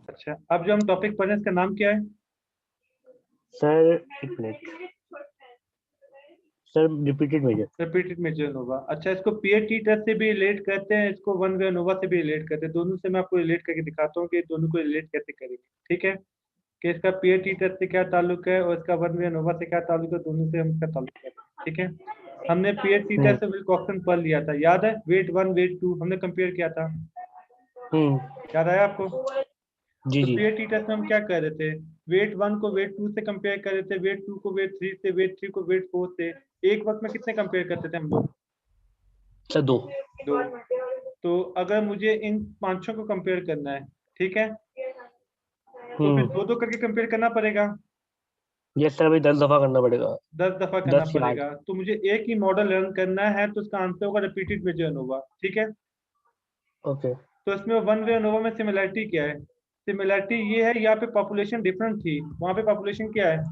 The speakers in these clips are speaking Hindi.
अच्छा, अब जो हम टॉपिक पढ़ रहे हैं इसका नाम क्या है? सर एक minute sir, repeated measure. Repeated measure ANOVA. अच्छा, इसको पीयर टी टेस्ट से भी रिलेट करते हैं, इसको वन वे एनोवा से भी रिलेट करते हैं। दोनों से मैं आपको रिलेट करके दिखाता हूँ कि दोनों को रिलेट कैसे करेंगे। ठीक है, कि इसका पीयर टी टेस्ट से क्या ताल्लुक है और इसका वन वे एनोवा से क्या ताल्लुक है, दोनों से हम इसका ताल्लुक करते हैं। ठीक है, हमने पीयर टी टेस्ट से विल्कॉक्सन पढ़ लिया था, याद है? वेट वन वेट टू हमने कंपेयर किया था, याद आया आपको? जी तो जी। पीयर टी टेस्ट में हम क्या कर रहे थे? वेट वन को वेट टू से कंपेयर कर रहे थे, वेट टू को वेट थ्री से, वेट थ्री को वेट फोर से। एक वक्त में कितने कंपेयर करते थे हम लोग? सर दो। दो। तो अगर मुझे इन पांचों को कंपेयर करना है, ठीक है, तो फिर दो दो करके कंपेयर करना पड़ेगा, यस सर, अभी 10 दफा करना पड़ेगा। 10 दफा करना 10 या 8। पड़ेगा। तो मुझे एक ही मॉडल रन करना है, तो उसका आंसर होगा रिपीटेड मेजर एनोवा। ठीक है, ओके। तो इसमें वन वे एनोवा में सिमिलरिटी क्या है? सिमिलरिटी ये है, यहाँ पे पॉपुलेशन डिफरेंट थी, वहाँ पे पॉपुलेशन क्या है?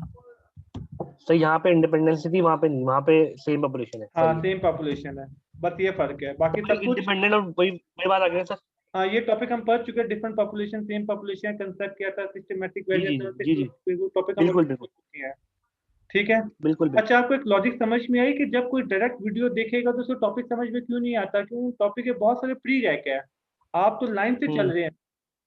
सर यहाँ पे इंडिपेंडेंस थी, वहाँ पे नहीं, वहाँ पे सेम पॉपुलेशन है हाँ, सभी। सेम पॉपुलेशन है, बस ये फर्क है, बाकी सब कुछ। इंडिपेंडेंट और वही वही बात आ गई ना सर। हाँ, ये टॉपिक हम पढ़ चुके हैं, different population same population concept क्या था, सिस्टमैटिक जी जी वेरिएशन, जी जी। वो टॉपिक हम बिल्कुल ऑलरेडी बिल्कुल। पढ़ चुके हैं। ठीक है। बिल्कुल बिल्कुल। अच्छा, आपको एक लॉजिक समझ में आई कि जब कोई डायरेक्ट वीडियो देखेगा तो उसको टॉपिक समझ में क्यों नहीं आता? क्यों? टॉपिक के बहुत सारे प्री रैक है, आप तो लाइन से चल रहे हैं।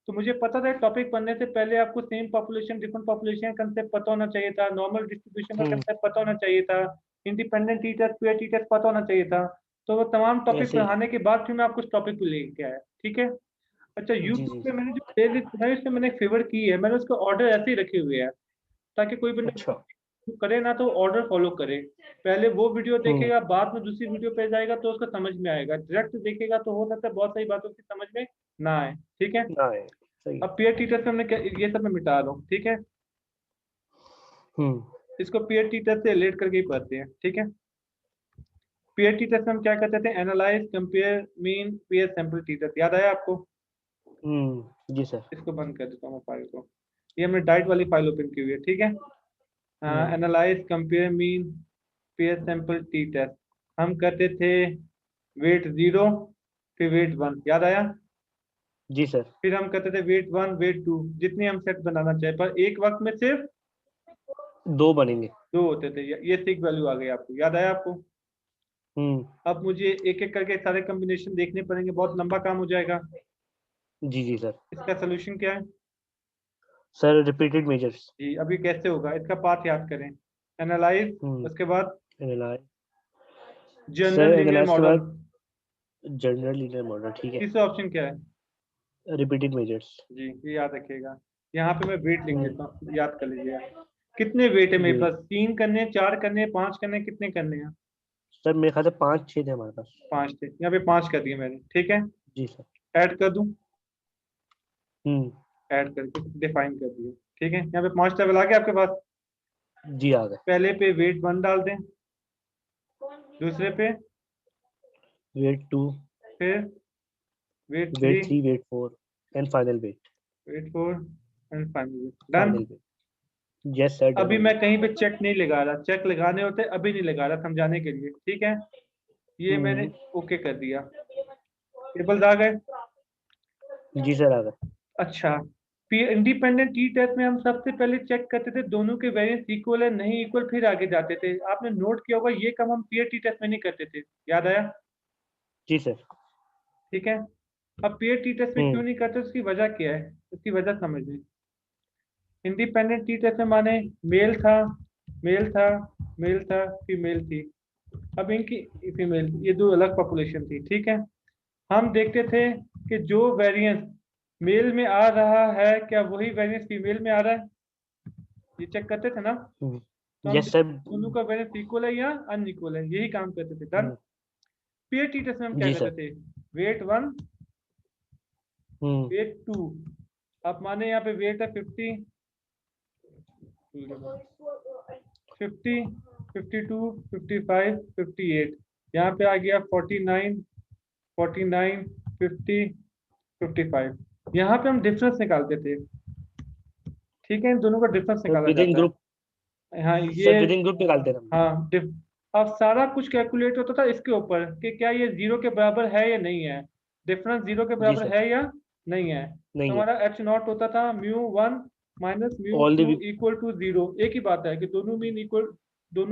तो मुझे पता था टॉपिक पढ़ने से पहले आपको same population different population concept पता होना चाहिए था, नॉर्मल डिस्ट्रीब्यूशन का कंसेप्ट पता होना चाहिए था, इंडिपेंडेंट टीचर पेयर टीचर पता होना चाहिए था। तो वो तमाम टॉपिक ऐसे ही। पढ़ाने के बाद फिर मैं आपको उस टॉपिक को लेके आया। ठीक है। अच्छा, जी यूट्यूब जी पे जी। मैंने जो प्लेलिस्ट बनाई उसमें मैंने एक फेवर की है, मैंने उसका ऑर्डर ऐसे ही रखे हुए हैं, ताकि कोई बंदा अच्छा। करे ना तो ऑर्डर फॉलो करे। पहले वो वीडियो हम्म। देखेगा, बाद में दूसरी वीडियो पे जाएगा तो उसको समझ में आएगा। डायरेक्ट देखेगा तो हो सकता है बहुत सारी बातों की समझ में ना आए। ठीक है। ना है। सही। अब पीयर टीचर से हमने ये सब मैं मिटा रहा हूँ। ठीक है, हम्म। इसको पीयर टीचर से रिलेट करके ही पढ़ते हैं। ठीक है, पीयर टीचर से हम क्या करते थे? Analyse, compare, mean, peer sample teacher, याद आया आपको? जी सर। इसको बंद कर देता हूँ मैं फाइल को, ये हमने डाइट वाली फाइल ओपन की हुई है। ठीक है, हम्म। Analyse, compare, mean, paired sample t test हम करते थे। वेट जीरो, फिर वेट वन, याद आया? जी सर। फिर हम करते थे वेट वन वेट टू, जितने हम सेट बनाना चाहे, पर एक वक्त में सिर्फ दो बनेंगे। दो होते थे। ये सिक वैल्यू आ गई आपको, याद आया आपको? हम्म। अब मुझे एक एक करके सारे कॉम्बिनेशन देखने पड़ेंगे, बहुत लंबा काम हो जाएगा। जी जी सर। इसका सोल्यूशन क्या है? Sir repeated measures. जी, अभी कैसे होगा इसका पाथ याद करें। एनालाइज, हम्म। उसके बाद analyse. General sir linear analyse के मॉडल। बाद जनरल लीनियर मॉडल, ठीक है। तीसरा ऑप्शन क्या है? Repeated measures. जी, ये याद रखिएगा। यहाँ पे मैं वेट लिख देता हूँ, याद कर लीजिएगा। कितने वेट है मेरे जी। पास? तीन करने, चार करने, पांच करने, कितने करने हैं? सर मेरे ख्याल से 5-6 थे हमारे पास। पांच थे, यहाँ पे पांच कर दिए मैंने। ठीक है, जी सर। ऐड कर दूं? हम्म। ऐड करके डिफाइन कर दिए। ठीक है, यहाँ पे पांच टेबल आ गए आपके पास। जी आ गए। पहले पे वेट वन डाल दें, दूसरे पे वेट 2। फिर weight three, weight 3, weight 4 and final weight. Weight four and final done. Final weight. Yes sir, done अभी हो मैं गया। कहीं पे चेक नहीं लगा रहा, चेक लगाने होते अभी नहीं लगा रहा, समझाने के लिए। ठीक है, ये मैंने हम्म। ओके कर दिया, टेबल्स आ गए। जी सर आ गए। अच्छा, इंडिपेंडेंट टी टेस्ट में हम सबसे पहले चेक करते थे दोनों के वेरिएंस इक्वल है नहीं इक्वल, फिर आगे जाते थे। आपने नोट किया होगा ये काम हम पीयर टी टेस्ट में नहीं करते थे, याद आया? जी सर। ठीक है, अब पीयर टी टेस्ट में क्यों हम्म। नहीं करते, उसकी वजह क्या है? उसकी वजह समझिए। इंडिपेंडेंट टी टेस्ट में माने मेल था, मेल था, मेल था, फीमेल थी। अब इनकी फीमेल, ये दो अलग पॉपुलेशन थी। ठीक है, हम देखते थे कि जो वेरिएंस मेल में आ रहा है क्या वही वेरिएंस फीमेल में आ रहा है, ये चेक करते थे ना? तो हम यस सर। दोनों का वेरिएंस इक्वल है या अनइक्वल है, यही काम करते थे। डन। पीयर टी टेस्ट में हम क्या जी करते सर। थे? Weight one, hmm. Weight two. आप माने यहाँ पे वेट है 50, 50, 52, 55, 58, यहाँ पे आ गया 49, 49, 50, 55। यहाँ पे हम डिफरेंस निकालते थे। ठीक है, इन दोनों का डिफरेंस सर निकाला विद इन जाता है। ग्रुप। हाँ, सर ये, विद इन ग्रुप निकालते हैं हम। हाँ अब सारा कुछ कैलकुलेट होता था इसके ऊपर कि क्या ये जीरो के बराबर है या नहीं है, डिफरेंस जीरो के जी बराबर सर। है या नहीं है, तो नहीं है। हमारा एच नॉट होता था μ1 minus all μ2 the equal to 0। एक ही बात है कि दोनों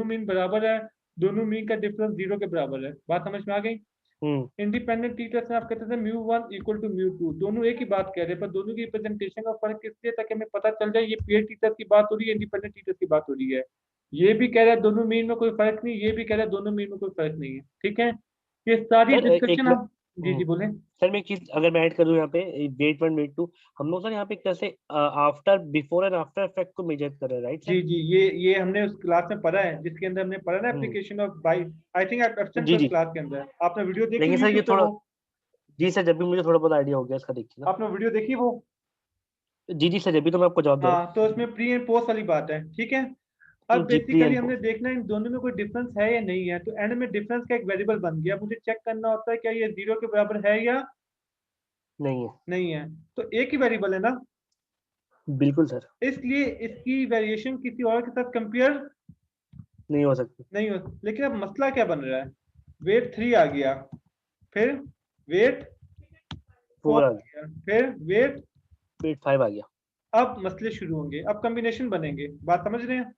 मीन बराबर है, दोनों मीन का डिफरेंस 0 के बराबर है। बात समझ में आ गई? हम्म इंडिपेंडेंट टी टेस्ट में आप कहते थे μ1 इक्वल टू μ2, दोनों एक ही बात कह रहे हैं, पर दोनों की रिप्रेजेंटेशन का फर्क किस लिए, ताकि हमें पता चल जाए ये पेयर टी टेस्ट की बात हो रही है, इंडिपेंडेंट टी टेस्ट की बात हो रही है। ये भी कह रहा है दोनों मीन में कोई फर्क नहीं, ये भी कह रहा है दोनों मीन में कोई फर्क नहीं है। ठीक है, ये सारी सर एक डिस्कशन मैं हम, जी जी बोले। सर मैं एक चीज अगर मैं ऐड करूँ यहाँ पे, वेट वन वेट टू, हम लोग सर यहाँ पे एक तरह से after before and after effect को मेजर कर रहे हैं, राइट सर? जी जी, ये हमने उस क्लास में पढ़ा है जिसके अंदर हमने पढ़ा ना हम्म application of by, I think absent जी उस जी। क्लास के अंदर। आपने वीडियो देखी लेकिन सर ये यूट्यूब पे थोड़ा, वो? जी सर जब भी मुझे थोड़ा बहुत आइडिया हो गया इसका, देखिए ना। आपने वीडियो देखी वो? जी जी सर, जब भी तो मैं आपको जवाब दे रहा हाँ, तो उसमें प्री एंड पोस्ट वाली बात है। ठीक है, अब हूँ। जी, प्री बेसिकली एंड हमने पोस्ट। देखना है इन दोनों में कोई डिफरेंस है या नहीं है, तो एंड में डिफरेंस का एक वेरिएबल बन गया, मुझे चेक करना होता है क्या ये 0 के बराबर है या नहीं है। नहीं है। तो एक ही वेरिएबल है ना, बिल्कुल सर। इसलिए इसकी वेरिएशन किसी और के साथ कंपेयर नहीं हो सकती। नहीं हो। लेकिन अब मसला क्या बन रहा है, वेट 3 आ गया, फिर वेट 4 फोर आ आ गया, गया, फिर वेट, वेट फाइव आ गया। अब मसले शुरू होंगे, अब कॉम्बिनेशन बनेंगे। बात समझ रहे हैं?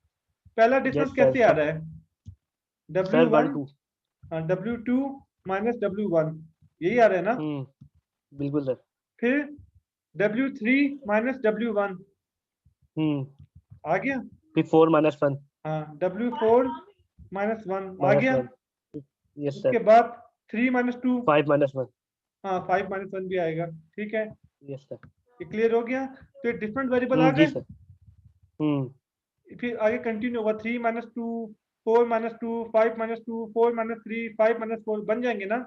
पहला डिफरेंस यस सर, कैसे आ सब। रहा है, W sir one one two. W2 minus W1, यही आ रहा है ना। बिल्कुल सर। फिर W3 माइनस W1 हम्म आ गया। फिर फोर माइनस वन। हाँ, W4 माइनस 1 आ माइनस गया। वन। यस उसके सर। बाद 3 माइनस 2, फाइव माइनस वन। हाँ 5 माइनस 1 भी आएगा। ठीक है, यस सर। ये क्लियर हो गया। तो डिफरेंट वेरिएबल आ जी गए। सर। हम्म फिर आगे कंटिन्यू होगा, 3 minus 2, 4 minus 2, 5 minus 2, 4 minus 3, 5 minus 4 बन जाएंगे ना।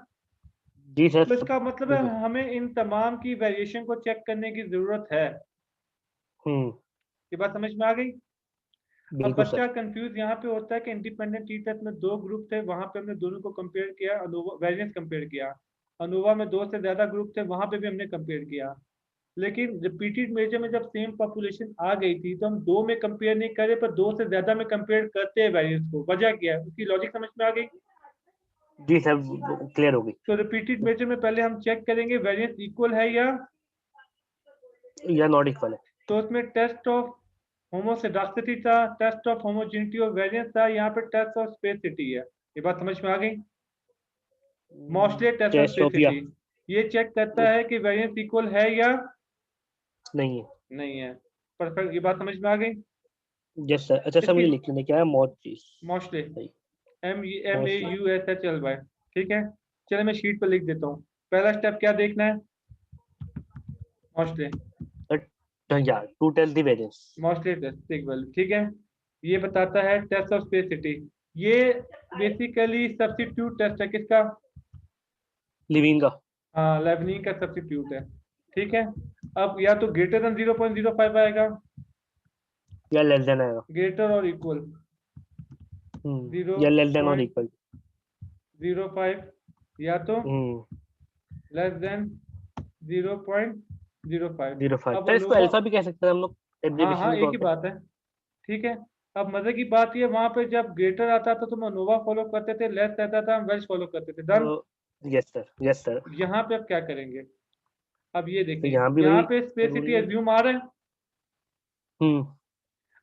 जी सर, तो सब। इसका मतलब है बिल्कुल। हमें इन तमाम की वेरिएशन को चेक करने की जरूरत है। हम्म ये बात समझ में आ गई? अब बिल्कुल बच्चा सर। कंफ्यूज यहाँ पे होता है कि इंडिपेंडेंट टी टेस्ट में दो ग्रुप थे, वहां पे हमने दोनों को कंपेयर किया, अनोवा वेरिएंस कंपेयर किया। अनोवा में दो से ज्यादा ग्रुप थे, वहां पे भी हमने कंपेयर किया। लेकिन रिपीटेड मेजर में जब सेम पॉपुलेशन आ गई थी, तो हम दो में कंपेयर नहीं करे, पर दो से ज्यादा में कंपेयर करते हैं वेरिएंस को। वजह क्या है, उसकी लॉजिक समझ में आ गई? जी सर, क्लियर हो गई। तो रिपीटेड मेजर में पहले हम चेक करेंगे वेरिएंस इक्वल है या, या नॉट इक्वल है। तो उसमें टेस्ट ऑफ होमोसेडास्टिसिटी था, test of homogeneity of variance था, यहाँ पे टेस्ट ऑफ स्पेसिटी है। ये बात समझ में आ गई? Mostly test of test of या स्पेसिटी ये चेक करता है कि वेरिएंस इक्वल है या नहीं है। नहीं है। परफेक्ट, ये बात समझ में आ गई? Yes sir. अच्छा सर, इसकी मुझे लिख लेने क्या है, मॉड चीज। मोस्टली सही। MAUSHLY, ठीक है। चलो मैं शीट पर लिख देता हूँ। पहला स्टेप क्या देखना है, मोस्टली या to tell the variance. Mostly test equal, ठीक है। ये बताता है टेस्ट ऑफ स्पेसिटी, ये बेसिकली सब्स्टिट्यूट टेस्ट है किसका, लिविंग का। हाँ लेबनिंग का सब्स्टिट्यूट है। ठीक है, अब या तो ग्रेटर देन 0.05 आएगा, या लेस देन आएगा। ग्रेटर और इक्वल या लेस देन और 0.05, इक्वल। या तो हम्म लेस देन 0.05। 05 अब सर, इसको अनोवा, अल्फा भी कह सकते हैं हम लोग, हाँ एब्रिविएशन हाँ के एक तौर ही पे। बात है। ठीक है, अब मजे की बात ये, वहां पे जब ग्रेटर आता था तो हम अनोवा फॉलो करते थे, लेस रहता था हम वेल्स फॉलो करते थे। Done. Yes sir, yes sir. यहाँ पे अब क्या करेंगे, अब ये तो देखें, यहाँ भी यहाँ वही पे जरूरी स्पेसिटी है। एज्यूम आ रहा है। हम्म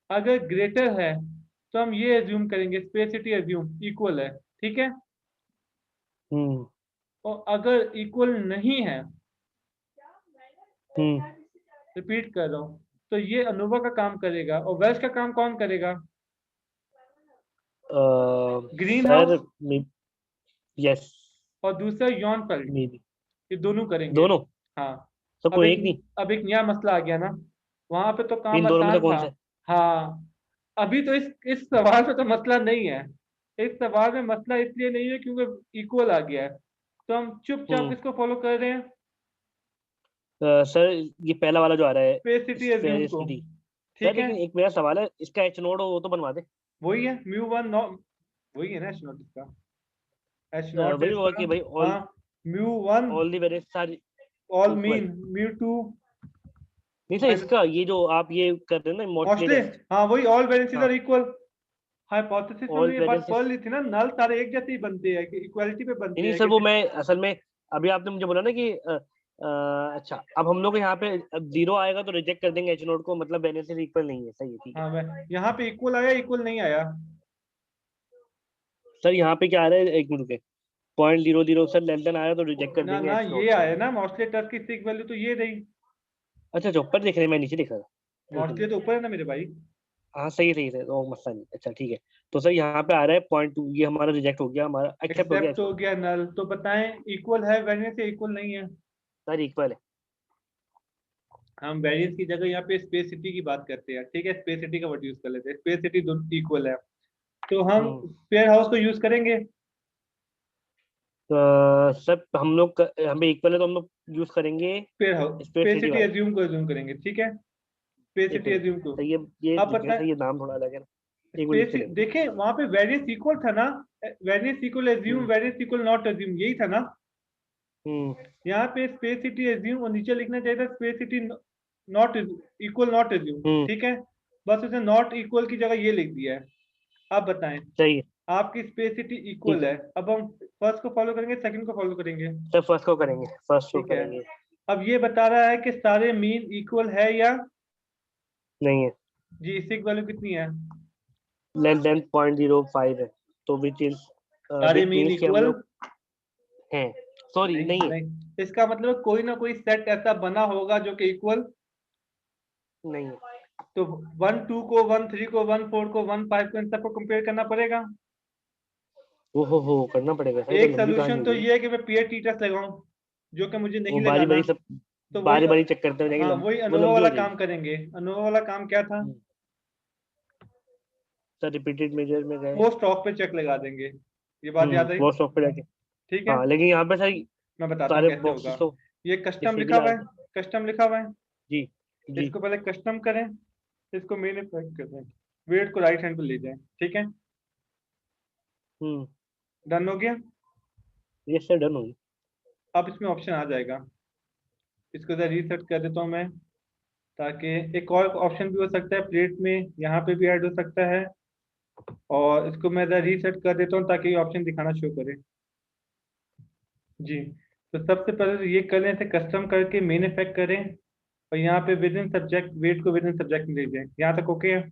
अगर ग्रेटर है तो हम ये एज्यूम करेंगे स्पेसिटी एज्यूम इक्वल है। ठीक है, हम्म और अगर इक्वल नहीं है, हम्म रिपीट कर रहा हूँ, तो ये अनोवा का काम करेगा, और वेल्स का काम कौन करेगा, ग्रीन सर हाउस यस, और दूसरा यॉन फेल्ट, मे बी। ये दोनों करेंगे। दोनों। हाँ, अब सबको एक एक नहीं। अब एक नया मसला आ गया ना, वहां पे तो इन काम दोनों में से आसान कौन था। सा? हाँ, अभी तो इस सवाल में तो मसला नहीं है। इस सवाल में मसला इसलिए नहीं है क्योंकि इक्वल आ गया है, तो हम चुपचाप हम्म किसको फॉलो कर रहे हैं, सर, ये पहला वाला जो आ रहा है, स्पेसिटी एज्यूम को। स्पेसिटी। सर ठीक है, लेकिन एक मेरा सवाल है, इसका एच नोड हो वो तो बनवा दे। वही है μ1 वही है ना एच नॉट इसका, एच नॉट है वही होगा इसका। कि भाई हाँ, μ1 all the variance are all equal. Mean, μ2 नहीं सर, माइनस इसका ये जो आप ये कर रहे हैं ना मोस्टली मोस्टली, टेस्ट। हाँ वही ऑल वेरिएंसेस हाँ, आर इक्वल। हाइपोथेसिस में ऑल हमने ये बात पढ़ वेरिएंसेस। ली थी ना, नल सारे एक जैसे ही बनते हैं, कि इक्वालिटी पे नहीं बनते नहीं हैं सर, कि वो मैं असल में, अभी आपने मुझे बोला ना कि अच्छा, अब हम लोग यहाँ पे अब 0 आएगा तो रिजेक्ट कर देंगे एच नोट को, मतलब बेनिफिट इक्वल नहीं है, सही है, ठीक है। हाँ मैं यहाँ पे इक्वल आया, इक्वल नहीं आया। सर यहाँ पे क्या आ रहा है, एक मिनट रुके, 0.00 सर लेस देन आया तो रिजेक्ट कर ना देंगे ना एच ये नोट से। आया ना, ऑस्लेटर की सिक वैल्यू तो ये रही। अच्छा अच्छा, ऊपर देख रहे हैं, मैं नीचे देख रहा था, एक ऑस्ट्रेलिया मिनट। तो ऊपर है ना मेरे भाई। हाँ सही सही सही, ओ मसला नहीं, अच्छा ठीक है। तो सर यहाँ पे आ रहा है 0.2, ये हमारा रिजेक्ट हो गया, हमारा एक्सेप्ट हो गया एक्सेप्ट एच हो नोट। गया नल, तो बताएं इक्वल है वेरिएंस या इक्वल नहीं है। सर इक्वल है। हम वेरिएंस की जगह यहाँ पे स्पेसिटी की बात करते हैं, ठीक है, स्पेसिटी का वर्ड यूज कर लेते हैं, स्पेसिटी दोनों इक्वल है। तो हम हम्म। पेयर हाउस को यूज करेंगे। तो सर हम लोग हमें इक्वल है तो हम लोग यूज करेंगे पेयर हाउस स्पेस सिटी स्पेसिटी वाला। एज्यूम को एज्यूम करेंगे, ठीक है, एक स्पेसिटी मिनट एज्यूम को। सर, ये आप दिख पता रहा है, है ये नाम थोड़ा अलग है ना। एक मिनट लिख स्पेस, के लेंगे। देखें वहां पे वेरिएंस इक्वल था ना, variance equal assume, hmm variance equal not assume, यही था ना। हम्म यहाँ पे स्पेसिटी एज्यूम और नीचे लिखना चाहिए था स्पेसिटी नॉट इक्वल नॉट एज्यूम, हम्म। ठीक है। बस उसने नॉट इक्वल की जगह ये लिख दिया है। आप बताएं, सही है। आपकी स्पेसिटी ठीक इक्वल है है, अब हम फर्स्ट को फॉलो करेंगे सेकंड को फॉलो करेंगे। सर, फर्स्ट को करेंगे, फर्स्ट को ठीक है, करेंगे। अब ये बता रहा है कि सारे मीन इक्वल है या। नहीं है, जी इसकी वैल्यू कितनी है। लेस देन 0.05 है, तो विच इज सारे विच मीन मीन्स कि हम इक्वल लोग हैं, सॉरी नहीं, नहीं है। नहीं इसका मतलब कोई ना कोई सेट ऐसा बना होगा जो कि इक्वल। नहीं है। तो 1 2 को 1 3 को 1 4 को 1 5 को इन सबको कंपेयर करना पड़ेगा। वो हो करना पड़ेगा सर, तो एक लंबी कहानी सोल्यूशन तो होगी। ये है कि मैं पीयर टी टेस्ट लगाऊं, जो कि मुझे वो नहीं बारी लगाना। बारी सब, तो वही, बारी बारी चेक करते हो जाएंगे, हाँ वही वो अनोवा लंबी वाला हो जाएगी। काम करेंगे। अनोवा वाला काम क्या था, हम्म। सर रिपीटेड मेजर में गए। वो स्टॉक पे चेक लगा देंगे। ये बात याद आई। वो स्टॉक पे जाके। ठीक है, हाँ लेकिन यहाँ पे सर मैं बताता हूँ सारे कैसे बॉक्सेस होगा। तो ये कस्टम डिसेबल लिखा आ हुआ रहे है, हैं। कस्टम लिखा हुआ है। जी जी। इसको पहले कस्टम करें, इसको मेन इफेक्ट कर दें, वेट को राइट हैंड पे ले जाएं, ठीक है। हम्म। डन हो गया। ये सर डन होगी। अब इसमें ऑप्शन आ जाएगा, इसको जरा रीसेट कर देता हूँ मैं, ताकि एक और ऑप्शन भी हो सकता है प्लेट में, यहाँ पे भी ऐड हो सकता है। और इसको मैं जरा रीसेट कर देता हूँ ताकि ये ऑप्शन दिखाना शो करे। जी, तो सबसे पहले तो ये कर लें थे, कस्टम करके मेन इफेक्ट करें, और यहाँ पे विद इन सब्जेक्ट वेट को विद इन सब्जेक्ट में ले जाएं, यहाँ तक ओके है।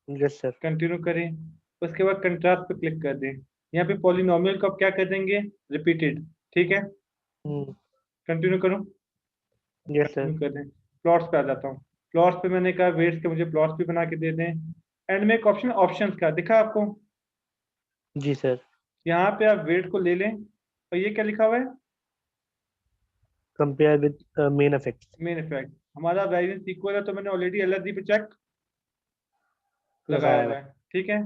Yes sir. कंटिन्यू करें, उसके बाद कंट्रास्ट पे क्लिक कर दें। यहाँ पे पॉलिनोमियल को आप क्या कर देंगे, रिपीटेड, ठीक है। कंटिन्यू करूँ, यस सर। कंटिन्यू कर दें। प्लॉट्स पे आ जाता हूँ, प्लॉट्स पे मैंने कहा वेट्स के मुझे प्लॉट्स भी बना के दे दें। एंड में एक ऑप्शन ऑप्शंस का दिखा आपको, जी सर। यहाँ पे आप वेट को ले लें, और ये क्या लिखा हुआ है, compare with main effect. Main effect. हमारा वेरिएंस इक्वल है तो मैंने ऑलरेडी एलएसडी पे चेक लगाया लगाया हुआ हुआ है, ठीक है।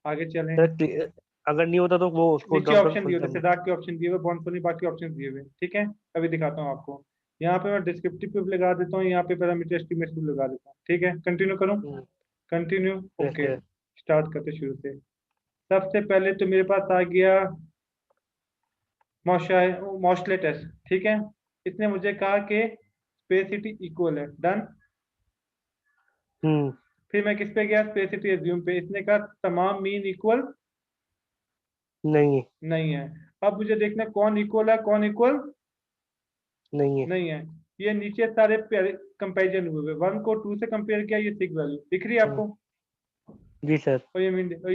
आगे चलें, है सर, अगर नहीं होता तो वो उसको नीचे ड्रॉप डाउन ऑप्शन दिए खुलता हुए, है। जैसे डार्क के ऑप्शन दिए हुए, बॉन्ड नहीं, बाकी ऑप्शन दिए हुए, ठीक है। अभी दिखाता हूँ आपको। यहाँ पे मैं डिस्क्रिप्टिव पे भी लगा देता हूँ, यहाँ पे पैरामीटर एस्टिमेट भी लगा देता हूँ, ठीक है। कंटिन्यू करूँ, continue, yes okay. Sir. Start करते शुरू से। सबसे पहले तो मेरे पास आ गया मॉशले टेस्ट, ठीक है। इसने मुझे कहा कि स्पेसिटी इक्वल है, डन। हम्म। फिर मैं किस पे गया, स्पेसिटी एज्यूम पे, इसने कहा तमाम मीन इक्वल नहीं है। नहीं है। अब मुझे देखना है कौन इक्वल है, कौन इक्वल नहीं है। नहीं है। ये नीचे सारे कंपेरिजन हुए, 1 को 2 से कंपेयर किया, ये सिक वैल्यू दिख रही है हम्म, आपको। जी सर। और ये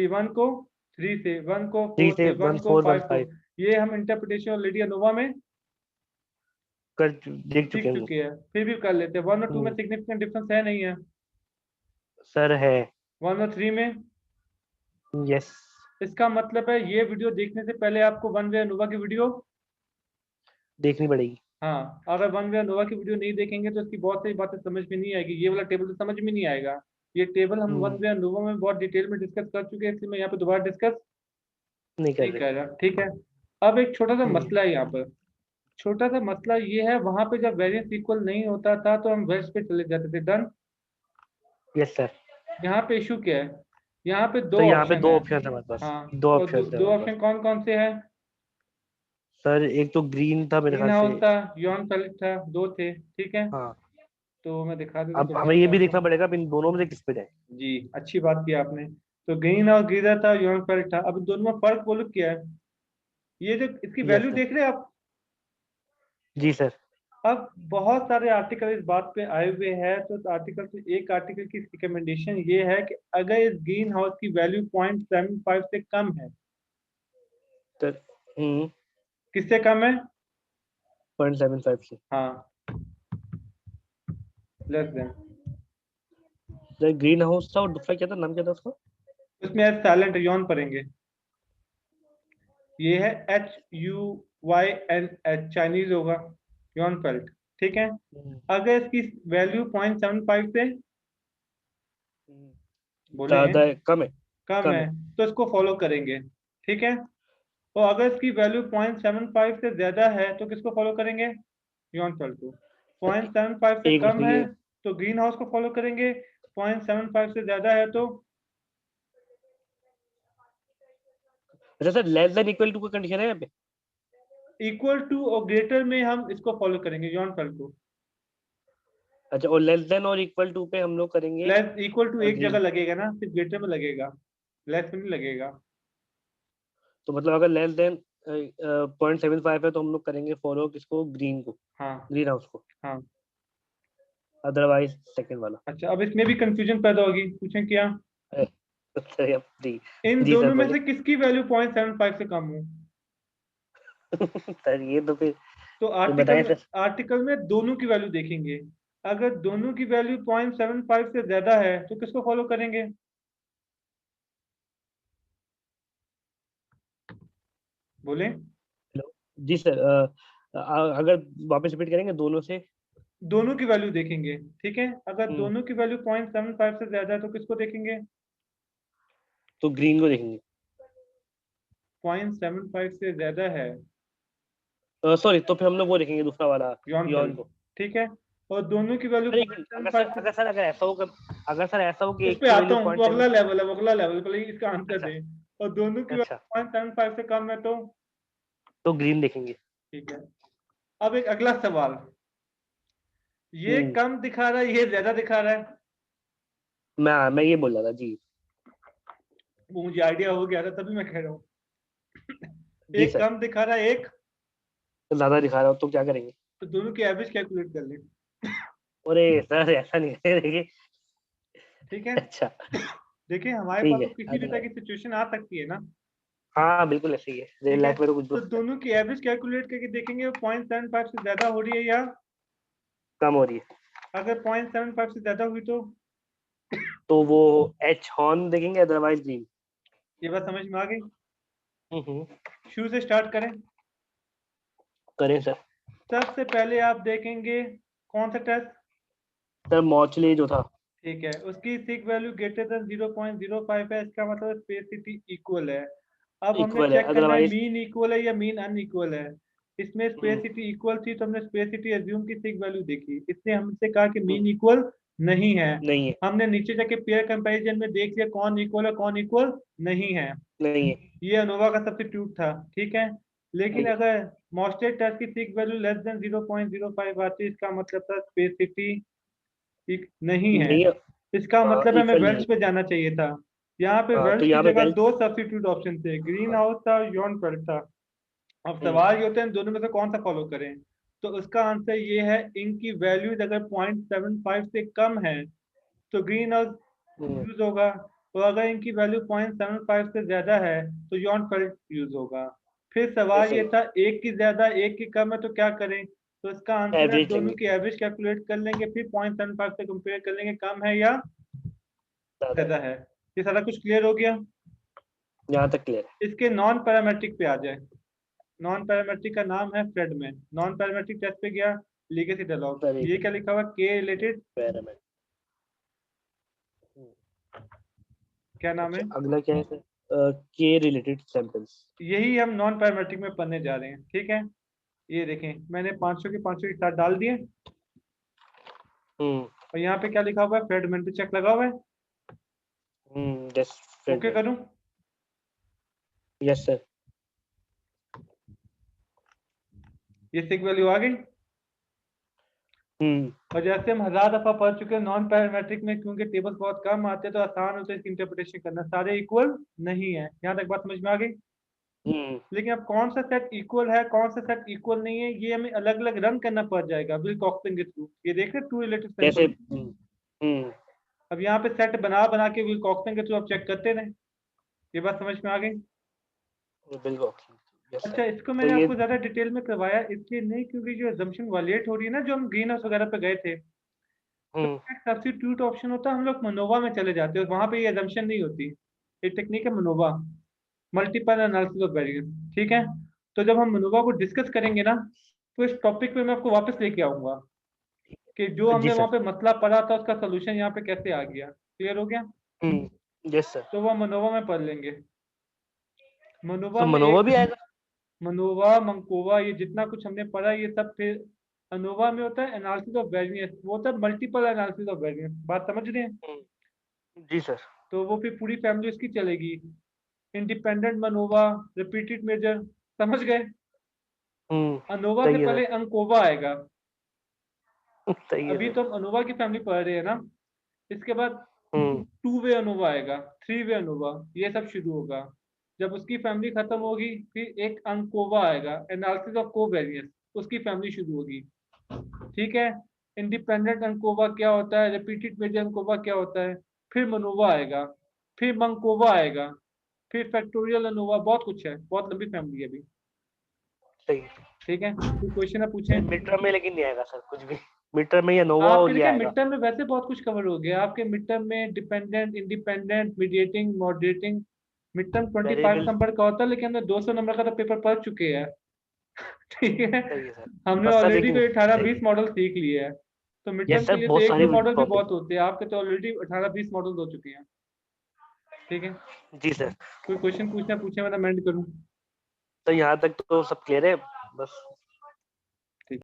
1 को 3 से, 1 को 4 3 से से, वन वन को फोर वन फाइव को। फाइव ये हम इंटरप्रिटेशन ऑलरेडी अनोवा में देख चुके सीख हैं हम लोग। चुके हैं, फिर भी कर लेते हैं। 1 और 2 में हम्म, सिग्निफिकेंट डिफरेंस है नहीं है, सर है। 1 और 3 में। यस। इसका मतलब है ये वीडियो देखने से पहले आपको वन वे अनोवा की वीडियो, देखनी पड़ेगी। हाँ अगर वन वे अनोवा की वीडियो नहीं देखेंगे तो इसकी बहुत सारी बातें समझ में नहीं आएगी, ये वाला टेबल तो समझ में नहीं आएगा। ये टेबल हम वन हम्म, वे अनोवा में बहुत डिटेल में डिस्कस कर चुके हैं, इसलिए मैं यहाँ पे दोबारा डिस्कस नहीं कर नहीं रहे। कर रहा, ठीक है। अब एक छोटा सा हम्म। मसला है यहाँ पर, छोटा सा मसला ये है, वहां पे जब वेरिएंस इक्वल नहीं होता था तो हम वेल्स पे चले जाते थे, डन। Yes sir. यहाँ पे इशू क्या है, यहाँ पे तो दो यहाँ पे ऑप्शन दो है। ऑप्शन है हमारे पास, हाँ, दो और ऑप्शन है दो हमारे पास। ऑप्शन कौन कौन से हैं। सर एक तो ग्रीन था मेरे ग्रीन ख्याल से। हाउस था, यॉन पैलेट था, दो थे, ठीक है। हाँ। तो मैं दिखा देता हूँ, अब दोबारा हमें ये भी बताता देखना हूँ। पड़ेगा अब इन दोनों में से किस पे जाए। जी अच्छी बात की आपने। तो ग्रीन हाउस गीजर था, यॉन पैलेट था, अब इन दोनों में फर्क बोलो क्या है। ये जो इसकी यस वैल्यू सर। देख रहे हैं आप, जी सर। अब बहुत सारे आर्टिकल इस बात पे आए हुए हैं, तो आर्टिकल से एक आर्टिकल की रिकमेंडेशन ये है कि अगर इस ग्रीन हाउस की वैल्यू 0.75 से कम है, तो किससे कम है? 0.75 से। हाँ, लेस देन। ग्रीन हाउस था और दूसरा क्या था, नाम क्या था उसका? उसमें साइलेंट यौन पढ़ेंगे। ये है HUYNH, चाइनीज होगा, यौन फेल्ट। ठीक है, अगर इसकी वैल्यू 0.75 से बोले ज्यादा है, कम है? कम कम है है। तो इसको फॉलो करेंगे। ठीक है, और अगर इसकी वैल्यू 0.75 से ज्यादा है तो किसको फॉलो करेंगे? यौन फेल्ट को। 0.75 से एक कम मिनट, है ये तो ग्रीन हाउस को फॉलो करेंगे, 0.75 से ज्यादा है तो अच्छा sir, less than equal to का कंडीशन है यहाँ पे? इक्वल टू और ग्रेटर में हम इसको फॉलो करेंगे, यौन फेल्ट को। अच्छा, और लेस देन और इक्वल टू पे हम लोग करेंगे लेस इक्वल टू एक जगह ग्रीन। लगेगा ना, सिर्फ ग्रेटर में लगेगा, लेस में नहीं लगेगा। तो मतलब अगर लेस देन 0.75 है तो हम लोग करेंगे फॉलो किसको, ग्रीन को, हाँ ग्रीन हाउस को। हाँ। अदरवाइज सेकंड वाला। अच्छा, अब इसमें भी कंफ्यूजन पैदा होगी, पूछें क्या? अरे, सर अब जी। इन जी सर दोनों में बोले। से किसकी वैल्यू 0.75 से कम हो? सर ये तो फिर तो बताएं सर। आर्टिकल में दोनों की वैल्यू देखेंगे। अगर दोनों की वैल्यू 0.75 से ज्यादा है तो किसको फॉलो करेंगे? बोले। हेलो। जी सर, अगर वापस रिपीट करेंगे दोनों से। दोनों की वैल्यू देखेंगे। ठीक है, अगर हम्म, दोनों की वैल्यू 0.75 से ज्यादा है तो किसको देखेंगे? तो ग्रीन को देखेंगे। 0.75 से ज्यादा है, सॉरी, तो फिर हम लोग वो देखेंगे दूसरा वाला, यौन यॉन फेल्ट। को। ठीक है, और दोनों की वैल्यू सर एक मिनट, 0.75 से अगर सर ऐसा हो कि उस एक पे की आता वैल्यू हूँ, वो 0.7। अगला लेवल है, वो अगला लेवल, पहले इसका आंसर अच्छा। दे। और दोनों की अच्छा, वैल्यू 0.75 से कम है तो तो ग्रीन देखेंगे। ठीक है। अब एक अगला सवाल, ये हम्म। कम दिखा रहा है, ये ज्यादा दिखा रहा है। मैं ये बोल रहा था जी। वो मुझे आइडिया हो गया था, तभी मैं कह रहा हूँ। जी एक सर, कम दिखा रहा है, एक, तो ज्यादा दिखा रहा हो तो क्या करेंगे? तो दोनों की एवरेज कैलकुलेट कर ले। अरे सर, ऐसा नहीं है, देखिए। ठीक है, अच्छा, देखिए हमारे ठीक पास है। तो किसी भी तरह की सिचुएशन आ सकती है ना। हाँ बिल्कुल ऐसे ही है, रियल ठीक है, लाइफ में तो कुछ भी हो तो सकता है। दोनों की एवरेज कैलकुलेट करके देखेंगे 0.75 से ज्यादा हो रही है या, कम हो रही है अगर 0.75 से ज्यादा हुई तो तो वो एच हॉर्न देखेंगे, अदरवाइज ग्रीन। ये बात समझ में आ गई? हम्म। शुरू से स्टार्ट करें। करें सर। सबसे पहले आप देखेंगे कौन सा टेस्ट। सर मॉचले जो था। ठीक है, उसकी सिक वैल्यू ग्रेटर देन 0.05 है, इसका मतलब स्पेसिटी इक्वल है। अब हमने इक्वल है, चेक करना है अदरवाइज। मीन इक्वल है या मीन अनइक्वल है। इसमें स्पेसिटी इक्वल थी तो हमने स्पेसिटी एज्यूम की सिक वैल्यू देखी, इसने हमसे कहा कि मीन इक्वल नहीं है। नहीं है। हमने नीचे जाके पेयर कंपैरिजन में देख लिया कौन इक्वल है कौन इक्वल नहीं है। नहीं है। ये अनोवा का सब्स्टिट्यूट था। ठीक है, लेकिन ठीक है। अगर मॉस्टेड टेस्ट की सिक वैल्यू लेस देन 0.05 आती है, इसका मतलब था स्पेसिटी ठीक नहीं है। नहीं है। इसका मतलब हमें इक्वल नहीं वेल्स है। पे जाना चाहिए था। यहाँ पे हाँ, तो वेल्स की यहाँ पे जगह बेल्ट। दो सब्स्टिट्यूट ऑप्शन थे, ग्रीन हाउस था, यॉन फेल्ट था। अब सवाल ये होता है इन दोनों में से कौन सा फॉलो करें। तो उसका आंसर ये है, इनकी वैल्यूज अगर 0.75 से कम है तो ग्रीन हाउस यूज होगा, और अगर इनकी वैल्यू 0.75 से ज्यादा है तो यॉन फेल्ट यूज होगा। फिर सवाल ऐसे ये ही था, एक की ज्यादा एक की कम है तो क्या करें। तो इसका आंसर है एवरेज दोनों लेंगे। की एवरेज कैलकुलेट कर लेंगे, फिर 0.75 से कंपेयर कर लेंगे कम है या ज्यादा है। ज्यादा है। ये सारा कुछ क्लियर हो गया? यहाँ तक क्लियर है। इसके नॉन पैरामेट्रिक पे आ जाए। नॉन पैरामेट्रिक का नाम है फ्रेडमैन। नॉन पैरामेट्रिक टेस्ट पे गया, लीगेसी डायलॉग, सर एक ये क्या लिखा हुआ, के रिलेटेड, पैरामीटर। क्या नाम है? अच्छा, अगला क्या है सर? के रिलेटेड सैंपल्स। यही हम नॉन पैरामेट्रिक में पढ़ने जा रहे हैं। ठीक है, ये देखें मैंने 500 के 500 एक साथ डाल दिए, हम्म। और यहाँ पे क्या लिखा हुआ है, फ्रेडमैन पे चेक लगा हुआ है। Okay Friedman. करूँ? Yes sir. ये सिक वैल्यू आ गई। हम्म। और जैसे हम 1000 दफा पढ़ चुके हैं नॉन पैरामेट्रिक में, क्योंकि टेबल्स बहुत कम आते हैं तो आसान होता है इसकी इंटरप्रिटेशन करना, सारे इक्वल नहीं है। यहाँ तक बात समझ में आ गई? लेकिन अब कौन सा सेट इक्वल है कौन सा सेट इक्वल नहीं है ये हमें अलग अलग रन करना पड़ जाएगा विलकॉक्सन के थ्रू। ये देख रहे टू रिलेटिव जैसे सैंपल। अब यहाँ पे सेट बना बना के विलकॉक्सन के थ्रू आप चेक करते रहे। ये बात समझ में आ गई? बिल्कुल। अच्छा, इसको तो मैंने ये आपको ज्यादा डिटेल में करवाया इसलिए नहीं क्योंकि जो एजम्पशन वालिएट हो रही है ना, जो हम ग्रीन हाउस वगैरह पे गए थे, तो सब्स्टिट्यूट ऑप्शन होता है, हम लोग मनोवा में चले जाते हैं, वहां पे ये एजम्पशन नहीं होती। ये टेक्निक है मनोवा, मल्टीपल एनालिसिस ऑफ वेरिएंस। ठीक है, तो जब हम मनोवा को डिस्कस करेंगे ना, तो इस टॉपिक पे मैं आपको वापस लेके आऊंगा कि जो जी हमने वहां सर। पे मसला पढ़ा था उसका सोल्यूशन यहाँ पे कैसे आ गया। क्लियर हो गया? Yes sir. तो वह मनोवा में पढ़ लेंगे। मनोवा तो में मनोवा एक भी आएगा? मनोवा मंकोवा ये जितना कुछ हमने पढ़ा ये सब फिर अनोवा में होता है एनालिसिस ऑफ वेरिएंस, वो होता है मल्टीपल एनालिसिस ऑफ वेरिएंस। बात समझ रहे हैं? जी सर। तो वो फिर पूरी फैमिली उसकी चलेगी। इंडिपेंडेंट मनोवा, रिपीटेड मेजर, समझ गए? अनोवा से सही है पहले सर। अंकोवा आएगा। सही है अभी सर। तो हम अनोवा की फैमिली पढ़ रहे हैं ना। इसके बाद टू वे अनोवा आएगा, थ्री वे अनोवा, ये सब शुरू होगा। जब उसकी फैमिली खत्म होगी फिर एक अंकोवा आएगा, एनालिसिस ऑफ कोवेरिएंस, उसकी फैमिली शुरू होगी। ठीक है, इंडिपेंडेंट अंकोवा क्या होता है, रिपीटेड मेजर अंकोवा क्या होता है, फिर मनोवा आएगा, फिर मंकोवा आएगा, फिर फैक्टोरियल अनोवा, बहुत कुछ है, बहुत लंबी फैमिली है अभी। सही है। ठीक है, कोई क्वेश्चन है पूछें। मिड टर्म में लेकिन नहीं आएगा सर कुछ भी। मिड टर्म में ये नोवा आपके और ये देखिए आएगा। मिड टर्म में वैसे बहुत कुछ कवर हो गया आपके मिड टर्म में, dependent, independent, mediating, moderating. Mid term 25 variable. Number का होता है लेकिन हमने 200 नंबर का तो पेपर पढ़ चुके हैं। ठीक है, सही है सर। हमने बस सर ऑलरेडी लेकिन कोई 18 सही 20 मॉडल सीख लिए हैं। तो मिड यस टर्म के सर लिए तो बहुत एक सारे दो मॉडल भी टॉपिक। बहुत होते हैं, आपके तो ऑलरेडी 18 20 मॉडल हो चुके हैं। ठीक है, जी सर। कोई क्वेश्चन पूछना पूछे, मैं एंड करूँ। तो यहाँ तक तो सब क्लियर है। बस